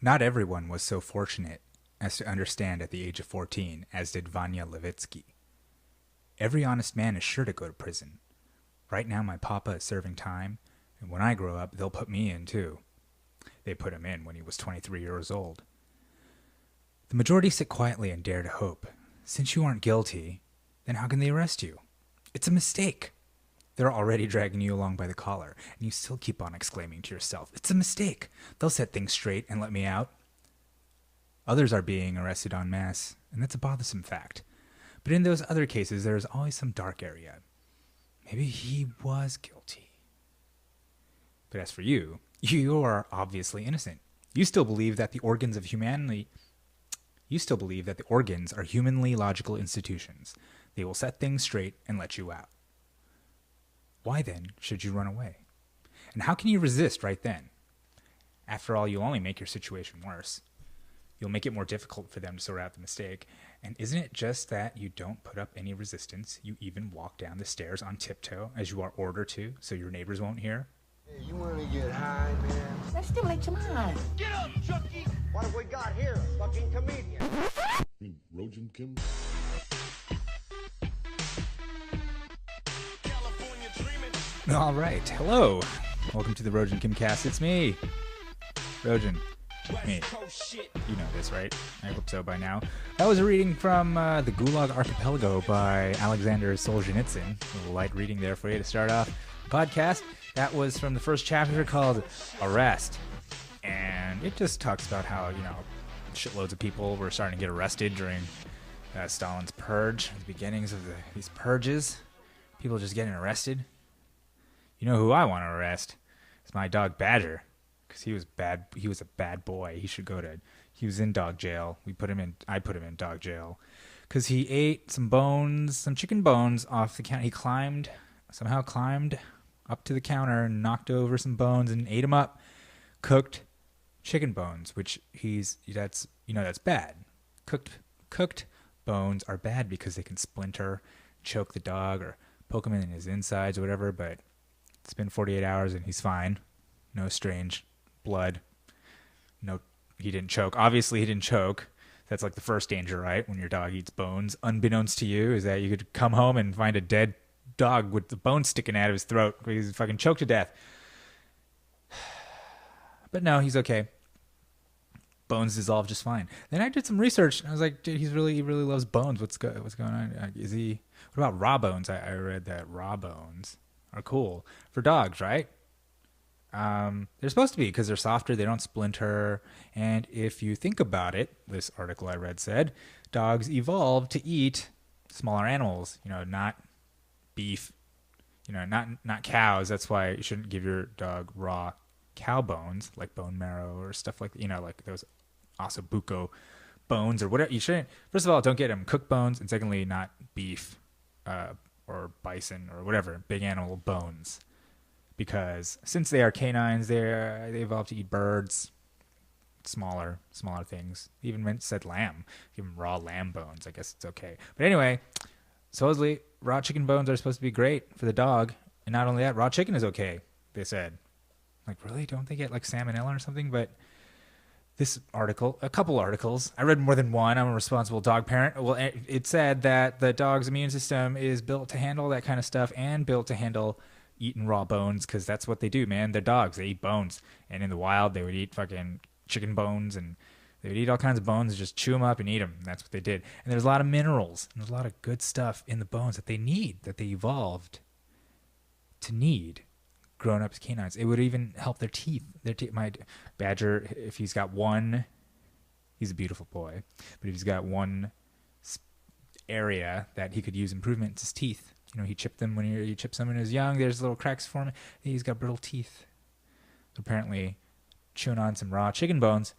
Not everyone was so fortunate as to understand at the age of 14, as did Vanya Levitsky. Every honest man is sure to go to prison. Right now my papa is serving time, and when I grow up, they'll put me in too. They put him in when he was 23 years old. The majority sit quietly and dare to hope. Since you aren't guilty, then how can they arrest you? It's a mistake. They're already dragging you along by the collar, and you still keep on exclaiming to yourself, it's a mistake. They'll set things straight and let me out. Others are being arrested en masse, and that's a bothersome fact. But in those other cases, there is always some dark area. Maybe he was guilty. But as for you, you are obviously innocent. You still believe that the organs are humanly logical institutions. They will set things straight and let you out. Why then should you run away? And how can you resist right then? After all, you'll only make your situation worse. You'll make it more difficult for them to sort out the mistake. And isn't it just that you don't put up any resistance? You even walk down the stairs on tiptoe as you are ordered to, so your neighbors won't hear? Hey, you want to get high, man? Let's stimulate your mind. Get up, Chucky! What have we got here? A fucking comedian. Rogin, Kim. All right. Hello. Welcome to the Rogin Kimcast. It's me, Rogin. Me. You know this, right? I hope so by now. That was a reading from the Gulag Archipelago by Alexander Solzhenitsyn. A little light reading there for you to start off the podcast. That was from the first chapter called Arrest. And it just talks about how, shitloads of people were starting to get arrested during Stalin's purge, the beginnings of these purges. People just getting arrested. You know who I want to arrest? It's my dog Badger, because he was bad. He was a bad boy. He was in dog jail. I put him in dog jail, because he ate some chicken bones off the counter. He somehow climbed up to the counter and knocked over some bones and ate them up. Cooked chicken bones, which that's bad. Cooked bones are bad because they can splinter, choke the dog, or poke him in his insides or whatever, but it's been 48 hours and he's fine. No strange blood. No, he didn't choke. Obviously, he didn't choke. That's like the first danger, right? When your dog eats bones. Unbeknownst to you is that you could come home and find a dead dog with the bone sticking out of his throat because he's fucking choked to death. But no, he's okay. Bones dissolve just fine. Then I did some research and I was like, dude, he really loves bones. What's going on? What about raw bones? I read that raw bones are cool for dogs, right? They're supposed to be because they're softer, they don't splinter, and if you think about it, this article I read said, dogs evolved to eat smaller animals, not beef, not cows. That's why you shouldn't give your dog raw cow bones, like bone marrow or stuff like, like those ossobuco bones or whatever. You shouldn't, first of all, don't get them cooked bones, and secondly, not beef, or bison or whatever, big animal bones, because since they are canines, they evolved to eat birds, smaller things. Even when it said lamb, give them raw lamb bones. I guess it's okay. But anyway, supposedly raw chicken bones are supposed to be great for the dog, and not only that, raw chicken is okay. They said, like, really? Don't they get like salmonella or something? But this article, a couple articles, I read more than one. I'm a responsible dog parent. Well, it said that the dog's immune system is built to handle that kind of stuff and built to handle eating raw bones, because that's what they do, man. They're dogs. They eat bones. And in the wild, they would eat fucking chicken bones, and they would eat all kinds of bones and just chew them up and eat them. That's what they did. And there's a lot of minerals and there's a lot of good stuff in the bones that they need, that they evolved to need. Grown up as canines, it would even help their teeth. My Badger, if he's got one, he's a beautiful boy, but if he's got one area that he could use improvement, it's his teeth. He chipped them when he chips them when he was young. There's little cracks for him. He's got brittle teeth. Apparently, chewing on some raw chicken bones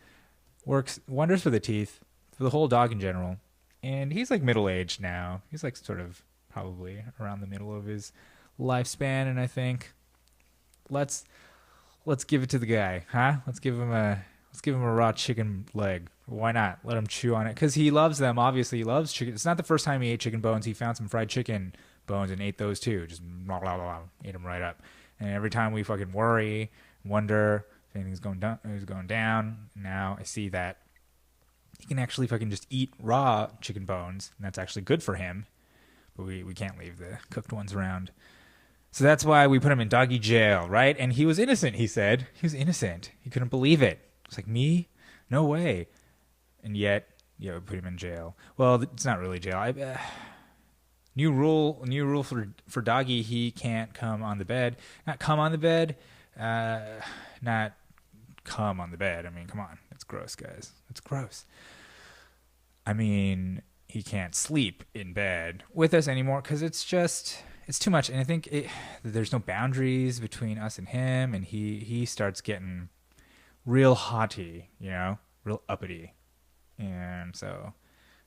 works wonders for the teeth, for the whole dog in general. And he's like middle-aged now. He's like sort of probably around the middle of his lifespan, and I think let's give it to the guy, huh? Let's give him a raw chicken leg. Why not? Let him chew on it, because he loves them. Obviously, he loves chicken. It's not the first time he ate chicken bones. He found some fried chicken bones and ate those too. Just blah, blah, blah, ate them right up. And every time we fucking wonder if Everything's going down. It was going down. Now I see that he can actually fucking just eat raw chicken bones, and that's actually good for him. But we can't leave the cooked ones around. So that's why we put him in doggy jail, right? And he was innocent, he said. He was innocent. He couldn't believe it. It's like, me? No way. And yet, yeah, we put him in jail. Well, it's not really jail. New rule for doggy, he can't come on the bed. Not come on the bed. Not come on the bed. I mean, come on. That's gross, guys. That's gross. I mean, he can't sleep in bed with us anymore because it's too much. And I think there's no boundaries between us and him, and he starts getting real haughty, real uppity. And so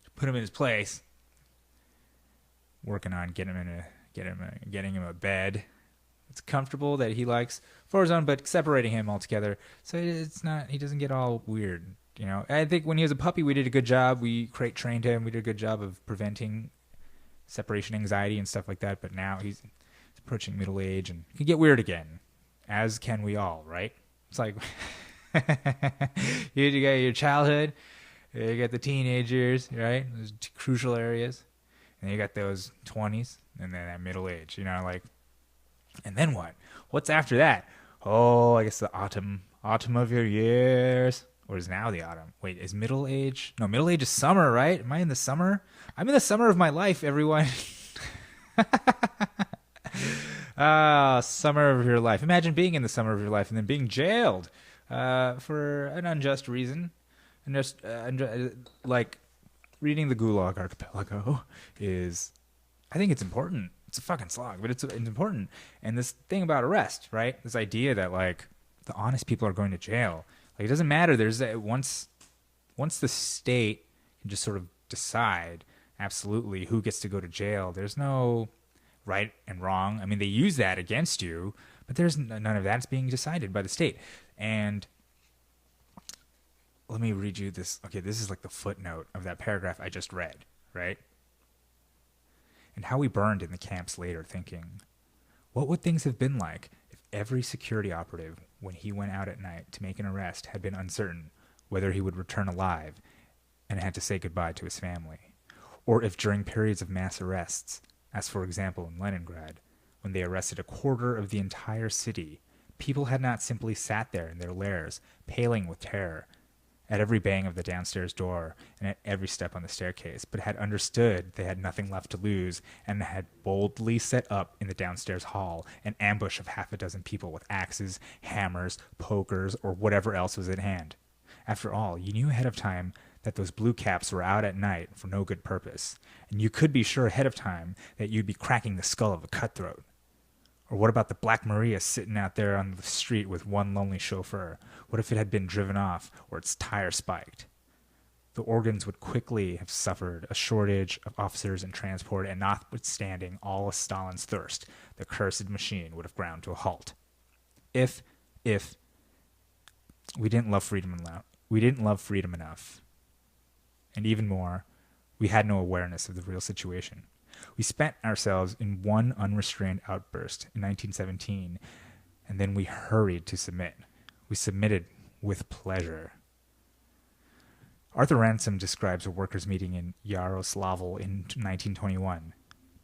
to put him in his place, working on getting him a bed it's comfortable that he likes for his own, but separating him altogether so he doesn't get all weird. I think when he was a puppy, we did a good job. We crate trained him. We did a good job of preventing separation anxiety and stuff like that. But now he's approaching middle age and can get weird again, as can we all, right? It's like you got your childhood, you got the teenage years, right? Those crucial areas, and then you got those 20s, and then that middle age. And then what? What's after that? Oh, I guess the autumn of your years. Or is now the autumn? Wait, is middle age? No, middle age is summer, right? Am I in the summer? I'm in the summer of my life, everyone. Summer of your life. Imagine being in the summer of your life and then being jailed for an unjust reason. And just like reading the Gulag Archipelago is, I think it's important. It's a fucking slog, but it's important. And this thing about arrest, right? This idea that like the honest people are going to jail. Like, it doesn't matter. There's once the state can just sort of decide absolutely who gets to go to jail. There's no right and wrong. I mean, they use that against you, but there's none of that's being decided by the state. And let me read you this. Okay, this is like the footnote of that paragraph I just read, right? And how we burned in the camps later, thinking, what would things have been like if every security operative, when he went out at night to make an arrest, had been uncertain whether he would return alive and had to say goodbye to his family? Or if during periods of mass arrests, as for example in Leningrad, when they arrested a quarter of the entire city, people had not simply sat there in their lairs, paling with terror, at every bang of the downstairs door and at every step on the staircase, but had understood they had nothing left to lose and had boldly set up in the downstairs hall an ambush of half a dozen people with axes, hammers, pokers, or whatever else was at hand. After all, you knew ahead of time that those blue caps were out at night for no good purpose, and you could be sure ahead of time that you'd be cracking the skull of a cutthroat. Or what about the Black Maria sitting out there on the street with one lonely chauffeur? What if it had been driven off or its tire spiked? The organs would quickly have suffered a shortage of officers and transport, and notwithstanding all of Stalin's thirst, the cursed machine would have ground to a halt. If we didn't love freedom enough. And even more, we had no awareness of the real situation. We spent ourselves in one unrestrained outburst in 1917, and then we hurried to submit. We submitted with pleasure. Arthur Ransom describes a workers' meeting in Yaroslavl in 1921.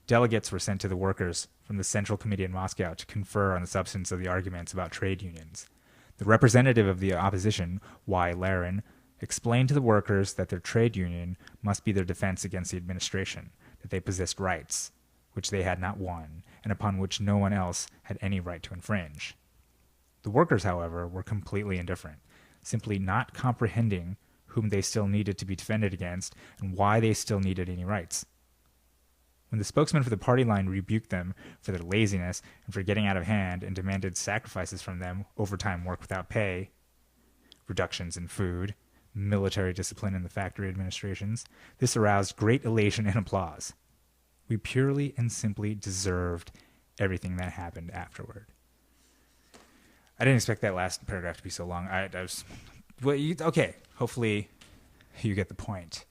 Delegates were sent to the workers from the Central Committee in Moscow to confer on the substance of the arguments about trade unions. The representative of the opposition, Y. Larin, explained to the workers that their trade union must be their defense against the administration, that they possessed rights, which they had not won, and upon which no one else had any right to infringe. The workers, however, were completely indifferent, simply not comprehending whom they still needed to be defended against and why they still needed any rights. When the spokesman for the party line rebuked them for their laziness and for getting out of hand and demanded sacrifices from them, overtime work without pay, reductions in food, military discipline in the factory administrations, this aroused great elation and applause. We purely and simply deserved everything that happened afterward. I didn't expect that last paragraph to be so long. Okay, hopefully you get the point.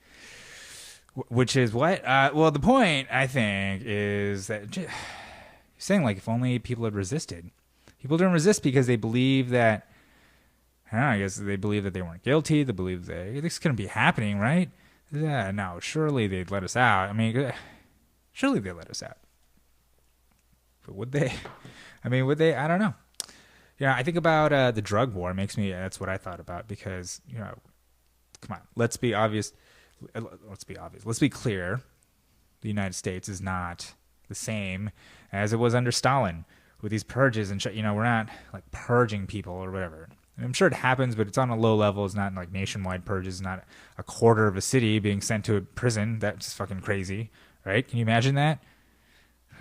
Which is what? Well, the point, I think, is that you're saying, like, if only people had resisted. People didn't resist because they believe that I guess they believe that they weren't guilty. They believe this couldn't be happening, right? Yeah, no, surely they'd let us out. I mean, surely they let us out. But would they? I mean, would they? I don't know. Yeah, I think about the drug war. That's what I thought about because, come on, let's be obvious. Let's be clear. The United States is not the same as it was under Stalin with these purges and we're not like purging people or whatever. I'm sure it happens, but it's on a low level. It's not like nationwide purges. It's not a quarter of a city being sent to a prison. That's fucking crazy, right? Can you imagine that?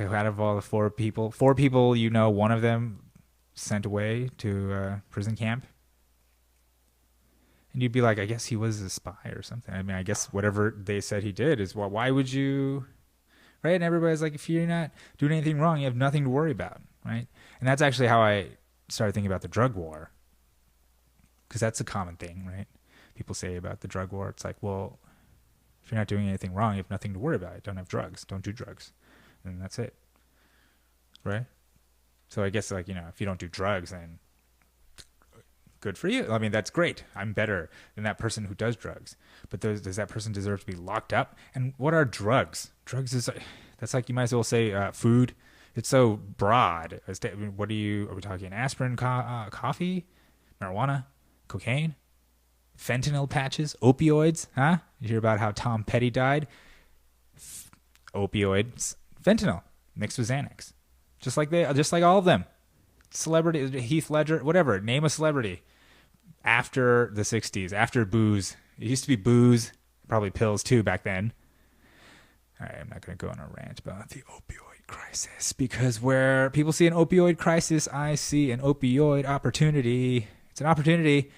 Out of all the four people, one of them sent away to a prison camp. And you'd be like, I guess he was a spy or something. I mean, I guess whatever they said he did is, well, why would you, right? And everybody's like, if you're not doing anything wrong, you have nothing to worry about, right? And that's actually how I started thinking about the drug war. Because that's a common thing, right? People say about the drug war. It's like, well, if you're not doing anything wrong, you have nothing to worry about. Don't have drugs. Don't do drugs. And that's it. Right? So I guess, if you don't do drugs, then good for you. I mean, that's great. I'm better than that person who does drugs. But does that person deserve to be locked up? And what are drugs? Drugs that's like you might as well say food. It's so broad. What are we talking? Aspirin, coffee, marijuana, cocaine, fentanyl patches, opioids, huh? You hear about how Tom Petty died? Opioids, fentanyl mixed with Xanax. Just like all of them. Celebrity, Heath Ledger, whatever. Name a celebrity. After the 60s, after booze. It used to be booze, probably pills too back then. All right, I'm not going to go on a rant about the opioid crisis because where people see an opioid crisis, I see an opioid opportunity. It's an opportunity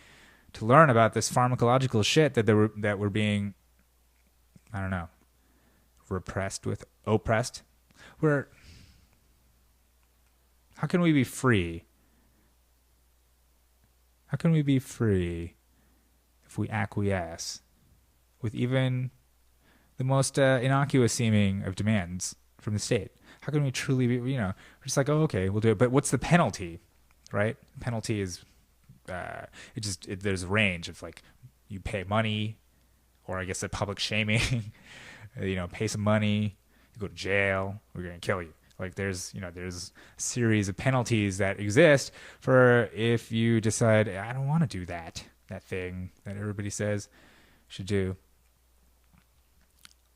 to learn about this pharmacological shit that we're being, I don't know, oppressed. How can we be free? How can we be free if we acquiesce with even the most innocuous seeming of demands from the state? How can we truly be, we're just like, oh, okay, we'll do it. But what's the penalty, right? Penalty is, there's a range of like, you pay money, or I guess the public shaming, pay some money, you go to jail, we're going to kill you. Like there's a series of penalties that exist for if you decide, I don't want to do that thing that everybody says should do.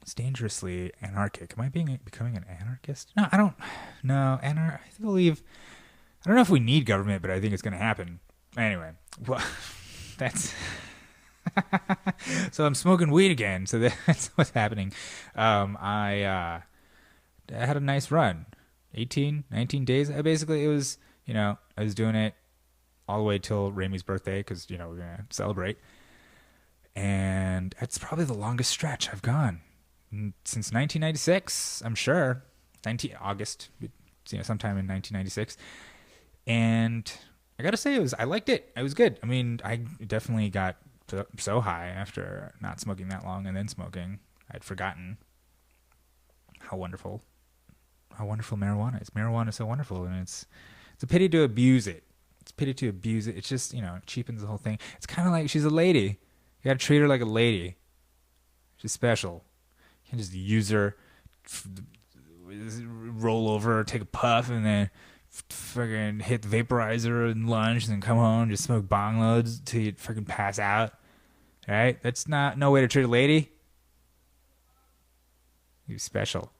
It's dangerously anarchic. Am I becoming an anarchist? No, I don't. No, I don't know if we need government, but I think it's going to happen. Anyway, well, that's... So I'm smoking weed again. So that's what's happening. I had a nice run. 19 days. It was, I was doing it all the way till Ramey's birthday because, we're going to celebrate. And it's probably the longest stretch I've gone since 1996, I'm sure. August, sometime in 1996. And I got to say, I liked it. It was good. I mean, I definitely got so high after not smoking that long and then smoking. I'd forgotten how wonderful marijuana is. Marijuana is so wonderful, and it's a pity to abuse it. It's just, it cheapens the whole thing. It's kind of like she's a lady. You got to treat her like a lady. She's special. You can just use her, roll over, take a puff, and then fucking hit the vaporizer and lunch, and then come home, just smoke bong loads till you fucking pass out. All right? That's no way to treat a lady. You're special.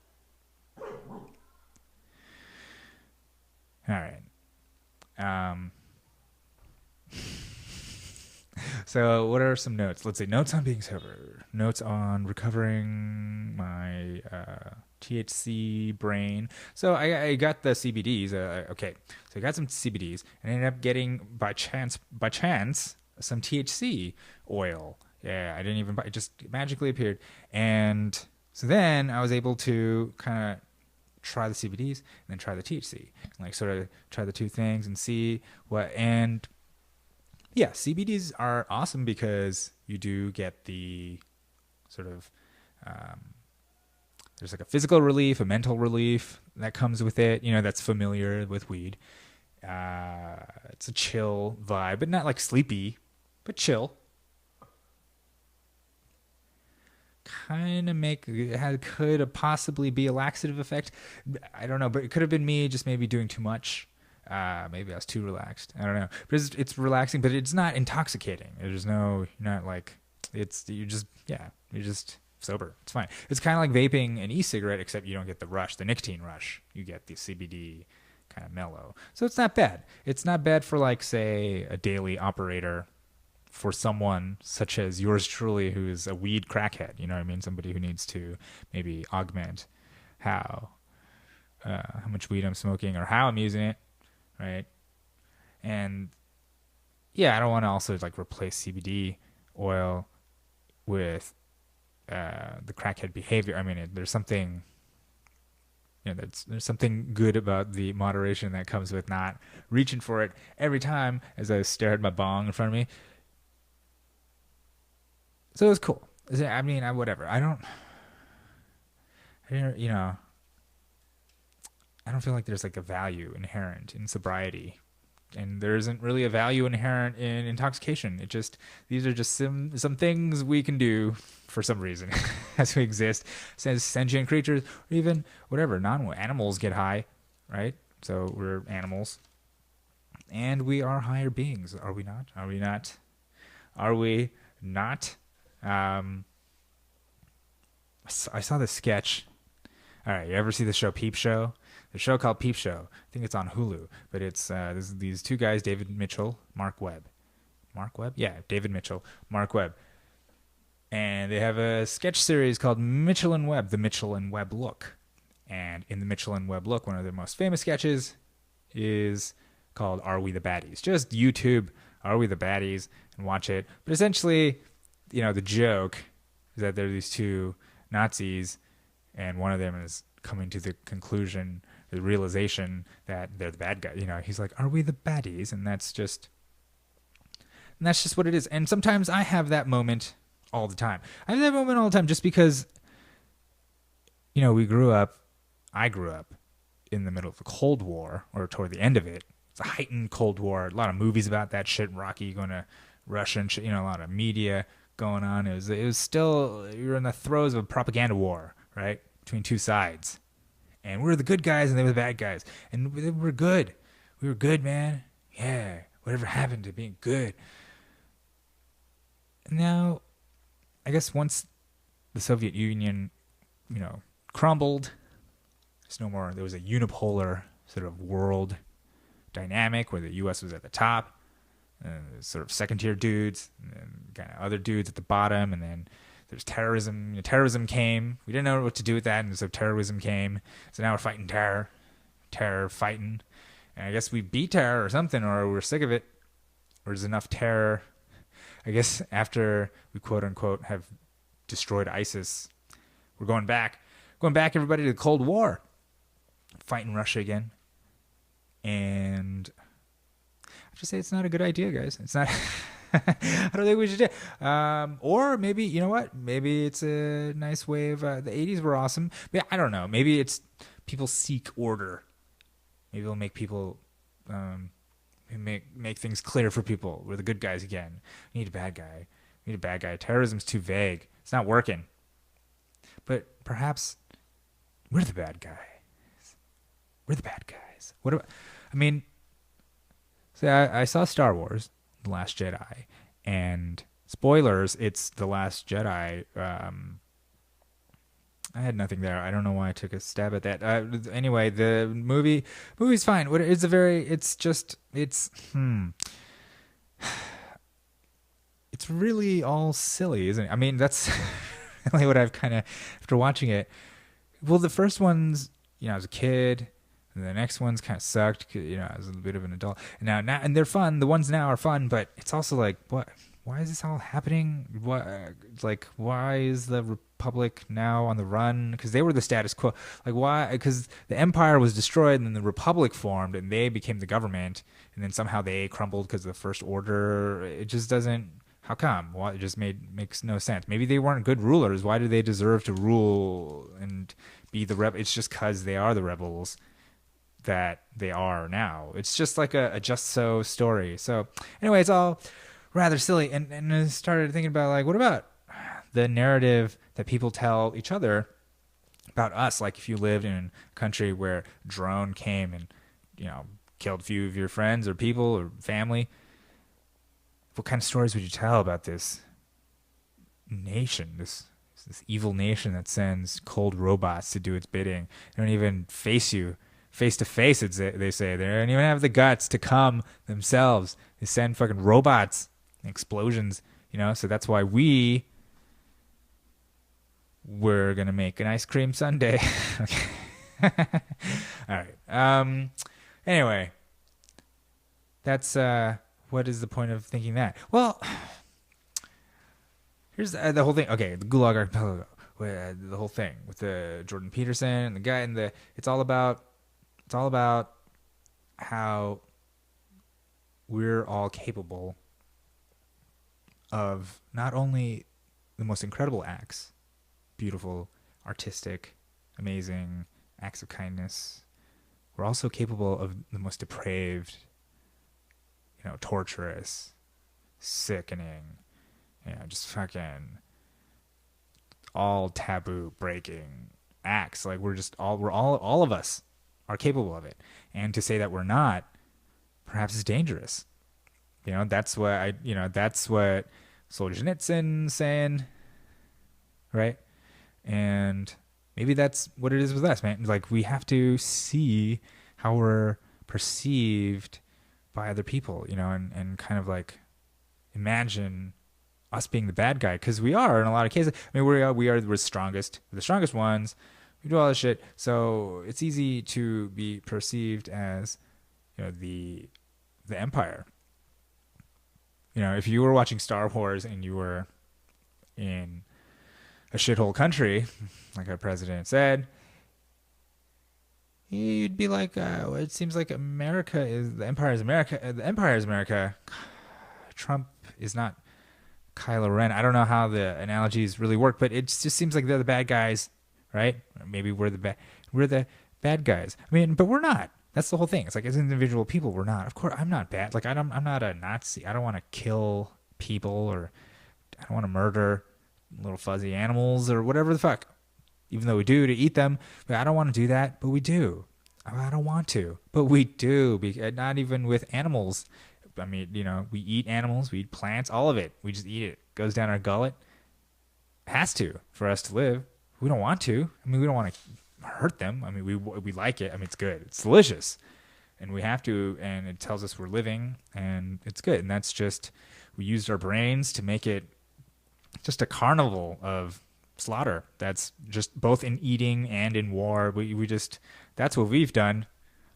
All right. So what are some notes? Let's see. Notes on being sober. Notes on recovering my THC brain. So I got the CBDs. Okay. So I got some CBDs and I ended up getting by chance some THC oil. Yeah, I didn't even buy it. Just magically appeared. And so then I was able to kind of try the CBDs and then try the THC and like sort of try the two things and see what. And yeah, CBDs are awesome because you do get the sort of there's like a physical relief, a mental relief that comes with it, that's familiar with weed. It's a chill vibe, but not like sleepy, but chill. Kind of could possibly be a laxative effect. I don't know, but it could have been me just maybe doing too much. Maybe I was too relaxed. I don't know, but it's relaxing, but it's not intoxicating. There's no, you're not like, you're just sober. It's fine. It's kind of like vaping an e-cigarette, except you don't get the rush, the nicotine rush. You get the CBD kind of mellow. So it's not bad. It's not bad for, like, say, a daily operator, for someone such as yours truly, who is a weed crackhead. You know what I mean? Somebody who needs to maybe augment how much weed I'm smoking or how I'm using it, right? And yeah, I don't want to also like replace CBD oil with the crackhead behavior. I mean, there's something, there's something good about the moderation that comes with not reaching for it every time as I stare at my bong in front of me. So it was cool. I mean, whatever. I don't feel like there's like a value inherent in sobriety, and there isn't really a value inherent in intoxication. These are just some things we can do for some reason as we exist as sentient creatures, or even whatever. Animals get high, right? So we're animals, and we are higher beings. Are we not? Are we not? Are we not? I saw this sketch. All right, you ever see the show Peep Show? The show called Peep Show. I think it's on Hulu, but it's these two guys, David Mitchell, Mark Webb. Mark Webb? Yeah, David Mitchell, Mark Webb. And they have a sketch series called Mitchell and Webb, the Mitchell and Webb Look. And in the Mitchell and Webb Look, one of their most famous sketches is called Are We the Baddies? Just YouTube Are We the Baddies and watch it. But essentially, the joke is that there are these two Nazis, and one of them is coming to the conclusion, the realization that they're the bad guy. He's like, "Are we the baddies?" And that's just what it is. And sometimes I have that moment all the time. I have that moment all the time just because, I grew up in the middle of the Cold War, or toward the end of it. It's a heightened Cold War. A lot of movies about that shit. Rocky going to Russia and shit. A lot of media going on. It was still, you were in the throes of a propaganda war, right, between two sides, and we were the good guys and they were the bad guys, and we were good. We were good, man. Yeah, whatever happened to being good? Now, I guess once the Soviet Union, crumbled, there's no more. There was a unipolar sort of world dynamic where the U.S. was at the top, sort of second-tier dudes, and then kind of other dudes at the bottom, and then there's terrorism. Terrorism came. We didn't know what to do with that, and so terrorism came. So now we're fighting terror fighting. And I guess we beat terror or something, or we're sick of it, or there's enough terror. I guess after we quote-unquote have destroyed ISIS, we're going back, everybody, to the Cold War, fighting Russia again. And I just say it's not a good idea, guys. It's not. I don't think we should do it. Or maybe, you know what? Maybe it's a nice way of, the 80s were awesome. But I don't know. Maybe it's people seek order. Maybe it'll make people, make things clear for people. We're the good guys again. We need a bad guy. Terrorism's too vague. It's not working. But perhaps we're the bad guys. What about, say I saw Star Wars, The Last Jedi, and spoilers, it's The Last Jedi. I had nothing there. I don't know why I took a stab at that. Anyway, the movie's fine. It's really all silly, isn't it? That's really what I've kind of, after watching it. Well, the first one's, I was a kid. And the next ones kind of sucked, because, I was a bit of an adult. And now, and they're fun. The ones now are fun, but it's also like, what? Why is this all happening? Why is the Republic now on the run? Because they were the status quo. Like, why? Because the Empire was destroyed, and then the Republic formed, and they became the government, and then somehow they crumbled because of the First Order. It just doesn't. How come? Well, it just makes no sense. Maybe they weren't good rulers. Why do they deserve to rule and be the rebel? It's just because they are the rebels that they are now. It's just like a just so story. So anyway, it's all rather silly. And I started thinking about, like, what about the narrative that people tell each other about us? Like, if you lived in a country where a drone came and, killed a few of your friends or people or family, what kind of stories would you tell about this nation, this evil nation that sends cold robots to do its bidding? They don't even face you face to face. They say they don't even have the guts to come themselves. They send fucking robots, explosions. So that's why we're gonna make an ice cream sundae. Okay. All right. Anyway, that's what is the point of thinking that? Well, here's the whole thing. Okay, the Gulag Archipelago, the whole thing with the Jordan Peterson and the guy and it's all about how we're all capable of not only the most incredible acts, beautiful, artistic, amazing acts of kindness, we're also capable of the most depraved, torturous, sickening, just fucking all taboo breaking acts. Like, all of us are capable of it. And to say that we're not, perhaps is dangerous. That's what Solzhenitsyn's saying, right? And maybe that's what it is with us, man. Like, we have to see how we're perceived by other people, and kind of like imagine us being the bad guy, because we are in a lot of cases. I mean, we're the strongest, we're the strongest ones. We do all this shit, so it's easy to be perceived as, the Empire. If you were watching Star Wars and you were in a shithole country, like our president said, you'd be like, it seems like the Empire is America. The Empire is America. Trump is not Kylo Ren. I don't know how the analogies really work, but it just seems like they're the bad guys, right? Or maybe we're the bad guys. I mean, but we're not. That's the whole thing. It's like, as individual people, we're not. Of course, I'm not bad. Like, I'm not a Nazi. I don't want to kill people, or I don't want to murder little fuzzy animals or whatever the fuck. Even though we do, to eat them, but I don't want to do that. But we do. I don't want to, but we do. Not even with animals. I mean, we eat animals, we eat plants, all of it. We just eat it. It goes down our gullet. It has to, for us to live. We don't want to. I mean, we don't want to hurt them. I mean, we like it. I mean, it's good. It's delicious. And we have to, and it tells us we're living, and it's good. And that's just, we used our brains to make it just a carnival of slaughter. That's just both in eating and in war. We just, that's what we've done.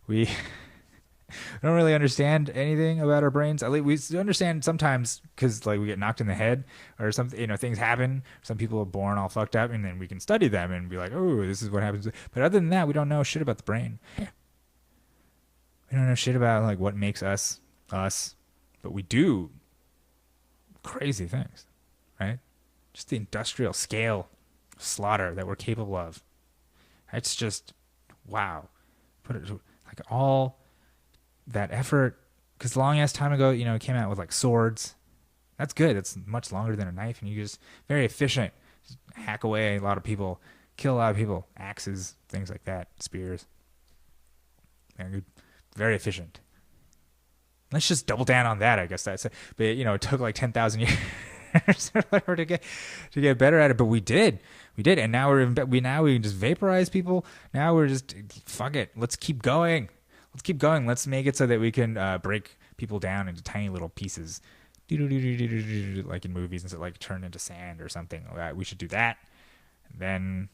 We don't really understand anything about our brains. At least we understand sometimes, because like we get knocked in the head or something, things happen. Some people are born all fucked up, and then we can study them and be like, oh, this is what happens. But other than that, we don't know shit about the brain. We don't know shit about like what makes us us, but we do crazy things, right? Just the industrial scale slaughter that we're capable of. It's just, wow. Put it like all that effort, because long ass time ago, it came out with like swords. That's good. That's much longer than a knife, and you just very efficient. Just hack away a lot of people, kill a lot of people. Axes, things like that, spears. Very efficient. Let's just double down on that, I guess. That's it. But it took like 10,000 years or whatever to get better at it. But we did, and now we can just vaporize people. Now we're just, fuck it. Let's keep going. Let's make it so that we can break people down into tiny little pieces, like in movies, and so like turn into sand or something. We should do that, and then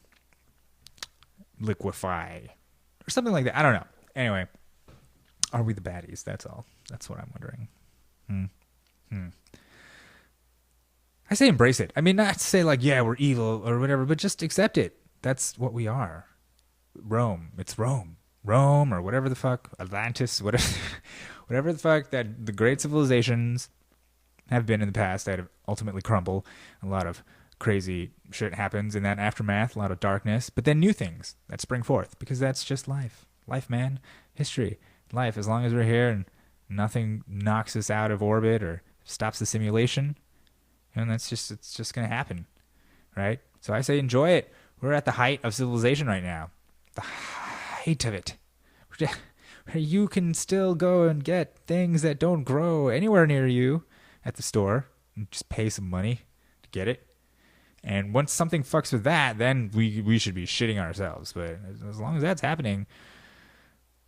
liquefy or something like that. I don't know. Anyway, are we the baddies? That's all. That's what I'm wondering. I say embrace it. I mean, not to say like, yeah, we're evil or whatever, but just accept it. That's what we are. Rome. It's Rome. Rome or whatever the fuck. Atlantis. Whatever the fuck that the great civilizations have been in the past that have ultimately crumbled. A lot of crazy shit happens in that aftermath. A lot of darkness. But then new things that spring forth. Because that's just life. Life, man. History. Life. As long as we're here and nothing knocks us out of orbit or stops the simulation, and it's just gonna happen, right? So I say enjoy it. We're at the height of civilization right now, the height of it. You can still go and get things that don't grow anywhere near you at the store and just pay some money to get it. And once something fucks with that, then we should be shitting ourselves. But as long as that's happening,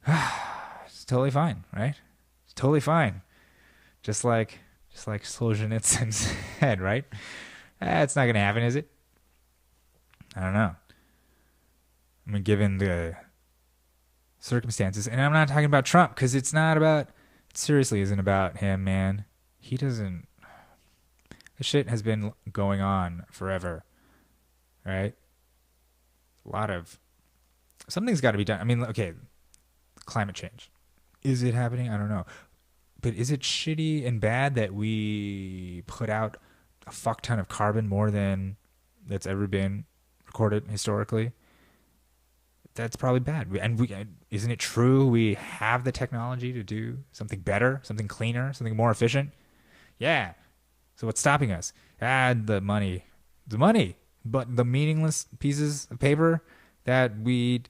it's totally fine, right? It's totally fine. Just like Solzhenitsyn said, right? It's not gonna happen, is it? I don't know. I mean, given the circumstances, and I'm not talking about Trump because it's not about. It seriously isn't about him, man. He doesn't. This shit has been going on forever, right? A lot of something's got to be done. I mean, okay, climate change. Is it happening? I don't know. But is it shitty and bad that we put out a fuck ton of carbon more than that's ever been recorded historically? That's probably bad. Isn't it true we have the technology to do something better, something cleaner, something more efficient? Yeah. So what's stopping us? The money. But the meaningless pieces of paper that we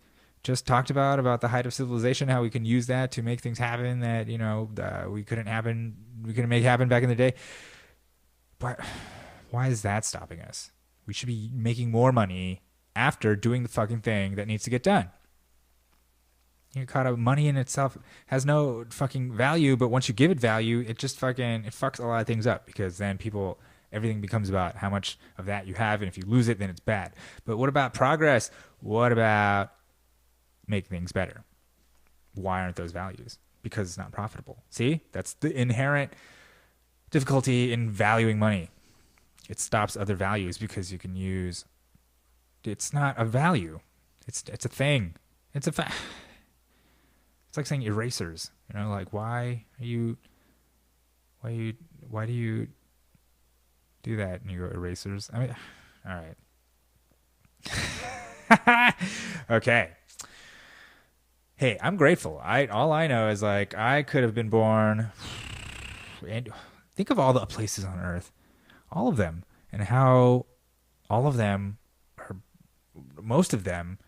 just talked about the height of civilization, how we can use that to make things happen that, we couldn't make happen back in the day. But why is that stopping us? We should be making more money after doing the fucking thing that needs to get done. You're caught up. Money in itself has no fucking value, but once you give it value, it just fucking, it fucks a lot of things up because then everything becomes about how much of that you have, and if you lose it, then it's bad. But what about progress? What about make things better? Why aren't those values? Because it's not profitable. See? That's the inherent difficulty in valuing money. It stops other values because you can use. It's not a value. It's a thing. It's a fact. It's like saying erasers. Like why do you do that? And you go erasers. I mean, all right. Okay. Hey, I'm grateful. All I know is like I could have been born. And think of all the places on Earth, all of them, and how all of them are. Most of them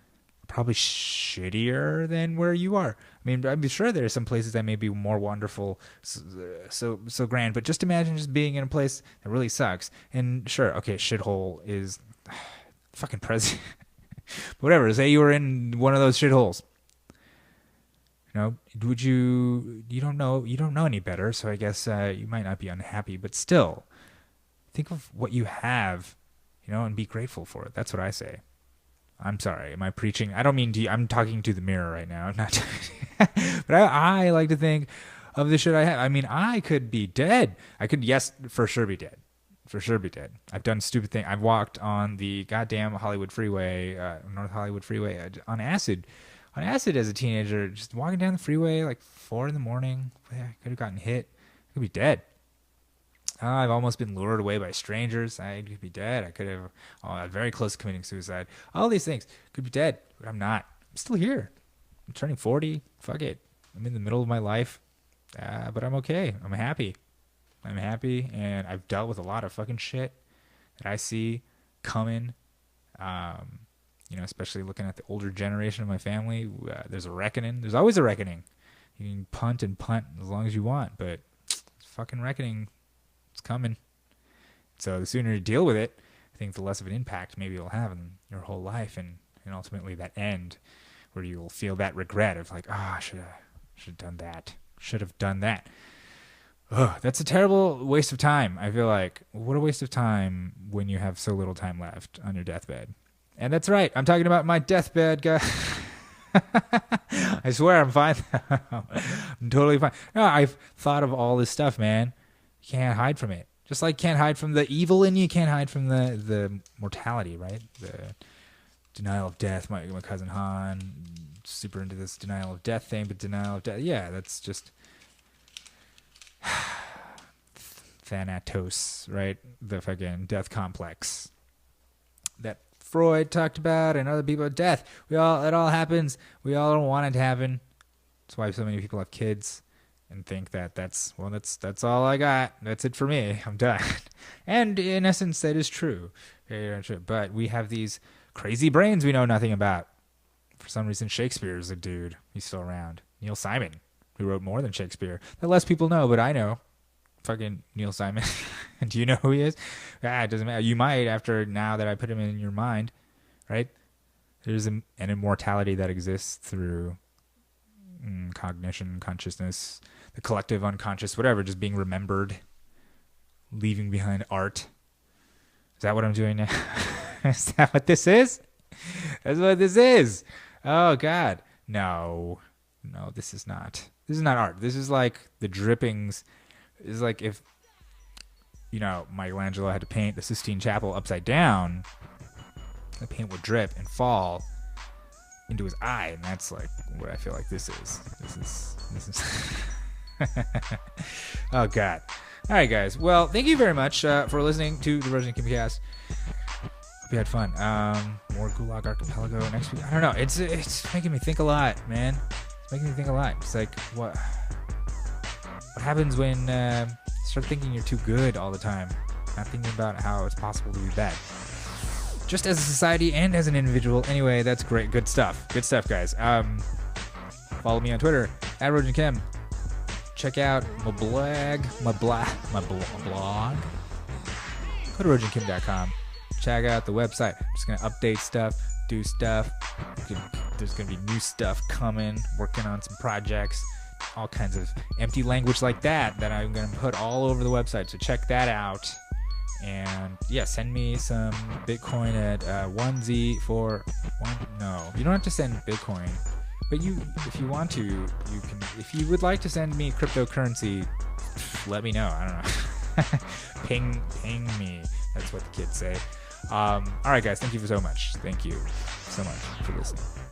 are probably shittier than where you are. I mean, I'm sure there are some places that may be more wonderful, so grand. But just imagine just being in a place that really sucks. And sure, okay, shithole is fucking president. Whatever. Say you were in one of those shitholes. Would you don't know any better, so I guess you might not be unhappy, but still think of what you have, and be grateful for it. That's what I say. I'm sorry. Am I preaching? I don't mean to. I'm talking to the mirror right now. I'm not. But I like to think of the shit I have. I mean, I could be dead. I could, yes, for sure be dead. For sure be dead. I've done stupid things. I've walked on the goddamn Hollywood freeway, North Hollywood freeway, on acid. On acid as a teenager, just walking down the freeway like 4 a.m. I could have gotten hit. I could be dead. I've almost been lured away by strangers. I could be dead. I could have very close to committing suicide. All these things could be dead, but I'm not. I'm still here. I'm turning 40. Fuck it. I'm in the middle of my life, but I'm okay. I'm happy. And I've dealt with a lot of fucking shit that I see coming. Especially looking at the older generation of my family. There's a reckoning. There's always a reckoning. You can punt as long as you want, but fucking reckoning. It's coming. So the sooner you deal with it, I think the less of an impact maybe it'll have in your whole life, and ultimately that end where you'll feel that regret of like, I should have done that. Should have done that. Ugh, that's a terrible waste of time. I feel like, what a waste of time when you have so little time left on your deathbed. And that's right. I'm talking about my deathbed, guys. I swear I'm fine. I'm totally fine. No, I've thought of all this stuff, man. You can't hide from it. Just like can't hide from the evil in you, you can't hide from the mortality, right? The denial of death. My cousin Han, super into this denial of death thing, but denial of death, yeah, that's just Thanatos, right? The fucking death complex that Freud talked about and other people. Death, it all happens. We all don't want it to happen. That's why so many people have kids. and think that that's all I got. That's it for me. I'm done. And in essence, that is true. But we have these crazy brains we know nothing about. For some reason, Shakespeare is a dude. He's still around. Neil Simon, who wrote more than Shakespeare. That less people know, but I know. Fucking Neil Simon. Do you know who he is? It doesn't matter. You might after now that I put him in your mind, right? There's an immortality that exists through cognition, consciousness, the collective unconscious, whatever, just being remembered, leaving behind art. Is that what I'm doing now? Is that what this is? That's what this is. Oh, God. No, this is not. This is not art. This is like the drippings. This is like if, Michelangelo had to paint the Sistine Chapel upside down, the paint would drip and fall into his eye, and that's like what I feel like this is. This is. Oh, God. All right, guys. Well, thank you very much for listening to the Rogin Kimcast. Hope you had fun. More Gulag Archipelago next week. I don't know. It's making me think a lot, man. It's making me think a lot. It's like what happens when you start thinking you're too good all the time, not thinking about how it's possible to be bad. Just as a society and as an individual. Anyway, that's great. Good stuff. Good stuff, guys. Follow me on Twitter at Rogin Kim. Check out my blog. Go to RoginKim.com. Check out the website. I'm just going to update stuff, do stuff. There's going to be new stuff coming. Working on some projects. All kinds of empty language like that I'm going to put all over the website. So check that out. And yeah, send me some Bitcoin at 1Z for one. No, you don't have to send Bitcoin. But if you want to, you can. If you would like to send me cryptocurrency, let me know. I don't know. Ping me. That's what the kids say. All right, guys. Thank you so much. Thank you so much for listening.